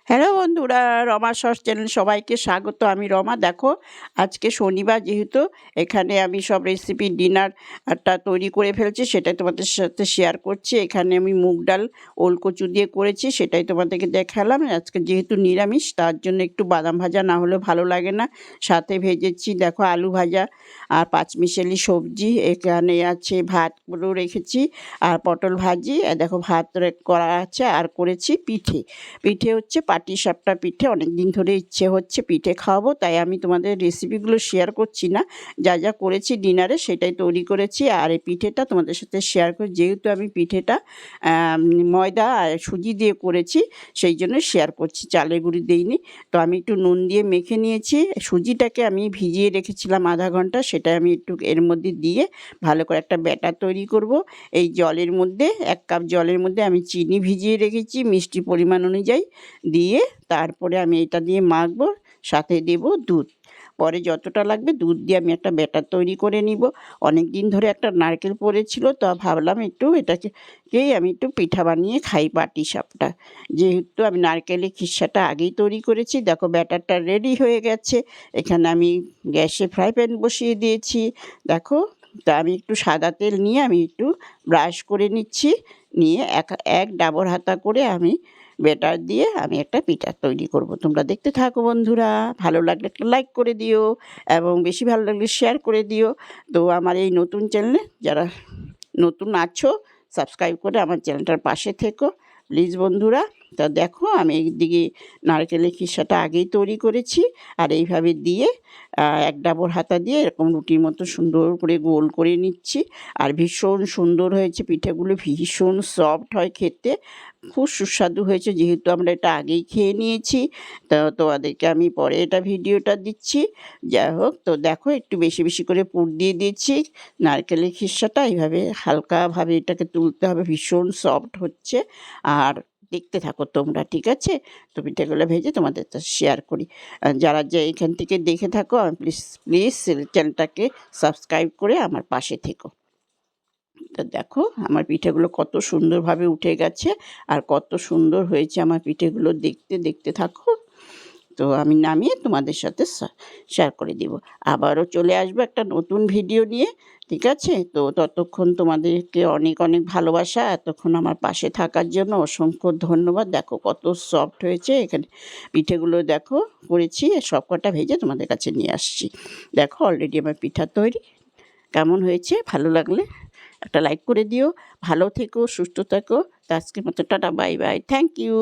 Hello বন্ধুরা, Rama sauce channel সবাইকে স্বাগত। আমি রমা। দেখো, আজকে শনিবার যেহেতু এখানে আমি সব রেসিপি ডিনারটা তৈরি করে ফেলছি, সেটাই তোমাদের সাথে শেয়ার করছি। এখানে আমি মুগ ডাল ওলকচু দিয়ে করেছি, সেটাই তোমাদেরকে দেখালাম। আজকে যেহেতু নিরামিষ, তার জন্য একটু বাদাম ভাজা না হলে ভালো লাগে না। সাথে ভেজেছি দেখো আলু ভাজা আর পাঁচমিশালি সবজি। এখানে আছে ভাতগুলো রেখেছি আর পটল ভাজি, আর দেখো ভাত করা আছে। আর করেছি পিঠে। পিঠে হচ্ছে পাটিসাপটা পিঠে। অনেক দিন ধরে ইচ্ছে হচ্ছে পিঠে খাওয়াবো, তাই আমি তোমাদের রেসিপিগুলো শেয়ার করছি না। যা যা করেছি ডিনারে সেটাই তৈরি করেছি। আর এই পিঠেটা তোমাদের সাথে শেয়ার করি, যেহেতু আমি পিঠেটা ময়দা আর সুজি দিয়ে করেছি, সেই জন্য শেয়ার করছি, চালের গুঁড়ি দিইনি। তো আমি একটু নুন দিয়ে মেখে নিয়েছি। সুজিটাকে আমি ভিজিয়ে রেখেছিলাম আধা ঘন্টা, সেটা আমি একটু এর মধ্যে দিয়ে ভালো করে একটা ব্যাটার তৈরি করব। এই জলের মধ্যে 1 কাপ জলের মধ্যে আমি চিনি ভিজিয়ে রেখেছি মিষ্টি পরিমাণ অনুযায়ী, দিয়ে তারপরে আমি এটা দিয়ে মাখবো। সাথে দেব দুধ। পরে যতটা লাগবে দুধ দিয়ে আমি একটা ব্যাটার তৈরি করে নিব। অনেক দিন ধরে একটা নারকেল পড়েছিল, তো ভাবলাম একটু এটাকেই আমি একটু পিঠা বানিয়ে খাই পাটিসাপটা। যেহেতু আমি নারকেলের খিরসাটা আগেই তৈরি করেছি। দেখো ব্যাটারটা রেডি হয়ে গেছে। এখানে আমি গ্যাসে ফ্রাই প্যান বসিয়ে দিয়েছি। দেখো, তা আমি একটু সাদা তেল নিয়ে আমি একটু ব্রাশ করে নিচ্ছি। নিয়ে এক ডাবর হাতা করে আমি ব্যাটার দিয়ে আমি একটা পিঠা তৈরি করব। তোমরা দেখতে থাকো বন্ধুরা। ভালো লাগলে একটা লাইক করে দিও এবং বেশি ভালো লাগলে শেয়ার করে দিও। তো আমার এই নতুন চ্যানেলে যারা নতুন আছো, সাবস্ক্রাইব করে আমার চ্যানেলটার পাশে থেকো প্লিজ বন্ধুরা। তা দেখো, আমি এইদিকে নারকেলের খিরসাটা আগেই তৈরি করেছি। আর এইভাবে দিয়ে এক ডাবর হাতা দিয়ে এরকম রুটির মতো সুন্দর করে গোল করে নিচ্ছি। আর ভীষণ সুন্দর হয়েছে পিঠেগুলো, ভীষণ সফট হয় খেতে, খুব সুস্বাদু হয়েছে। যেহেতু আমরা এটা আগেই খেয়ে নিয়েছি, তো তোমাদেরকে আমি পরে এটা ভিডিওটা দিচ্ছি। যাই হোক, তো দেখো একটু বেশি বেশি করে পুর দিয়ে দিয়েছি নারকেলের খিরসাটা। এইভাবে হালকাভাবে এটাকে তুলতে হবে, ভীষণ সফট হচ্ছে। আর দেখতে থাকো তোমরা, ঠিক আছে? তো পিঠেগুলো ভেজে তোমাদের তো শেয়ার করি। যারা যে এখান থেকে দেখে থাকো, প্লিজ প্লিজ চ্যানেলটাকে সাবস্ক্রাইব করে আমার পাশে থেকো। তো দেখো আমার পিঠেগুলো কত সুন্দরভাবে উঠে গেছে আর কত সুন্দর হয়েছে আমার পিঠেগুলো। দেখতে থাকো। তো আমি নামিয়ে তোমাদের সাথে শেয়ার করে দিব। আবারও চলে আসবো একটা নতুন ভিডিও নিয়ে, ঠিক আছে? তো ততক্ষণ তোমাদেরকে অনেক অনেক ভালোবাসা। এতক্ষণ আমার পাশে থাকার জন্য অসংখ্য ধন্যবাদ। দেখো কত সফট হয়েছে। এখানে পিঠেগুলো দেখো করেছি, সব কটা ভেজে তোমাদের কাছে নিয়ে আসছি। দেখো অলরেডি আমার পিঠা তৈরি। কেমন হয়েছে ভালো লাগলে একটা লাইক করে দিও। ভালো থেকো, সুস্থ থেকো। তো আজকের মতো tata, bye bye, thank you.